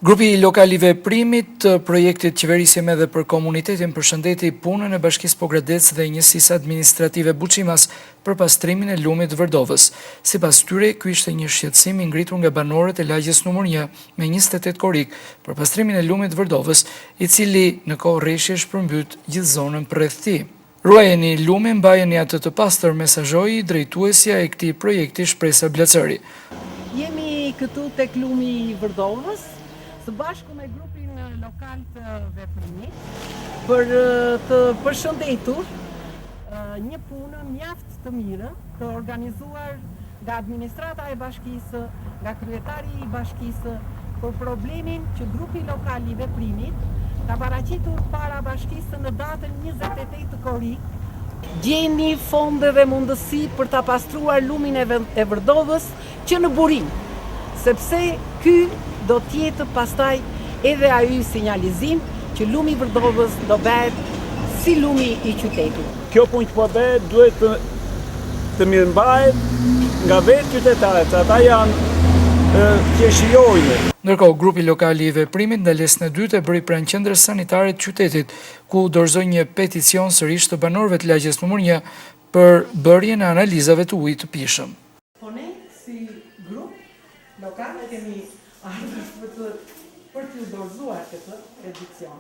Grupi lokal i veprimit të projektit Qeverisje me dhe për komunitetin përshëndeti punën e Bashkisë Pogradec dhe njësisë administrative Buçimas për pastrimin e lumit Vërdovës. Sipas tyre, ky ishte një shqetësim i ngritur nga banorët e lagjes nr. 1 me 28 korrik për pastrimin e lumit Vërdovës, i cili në kohë rreshje shpërmbyt gjithë zonën rreth tij. Ruajeni lumin, mbajeni atë të pastër, mesazhoi drejtuesja e këtij projekti Shpresa Blacëri. Jemi këtu tek lumi i Vërdovës, së bashku me grupin lokal të veprimit për të përshëndetur një punë mjaft të mirë të organizuar nga administrata e bashkisë, nga kryetari i bashkisë për problemin që grupi lokal i veprimit ka paraqitur para bashkisë në datën 28 korrik. Gjeni fonde dhe mundësi për ta pastruar lumin e Vërdovës që në burim, sepse ky do tjetë pastaj edhe ai sinjalizim që lumi i Vërdovës do bëhet si lumi i qytetit. Kjo punë që po bëhet duhet të mirëmbahet nga vetë qytetarët, ata janë që shijojnë. Ndërkohë, grupi lokal i veprimit ndalesën e dytë e bëri pranë qendrës sanitare të qytetit, ku dorëzoi një peticion sërish të banorëve të lagjes nr. 1 për bërjen e analizave të ujit të pijshëm. Po ne si grup lokal kemi ardhur për të dorëzuar këtë peticion.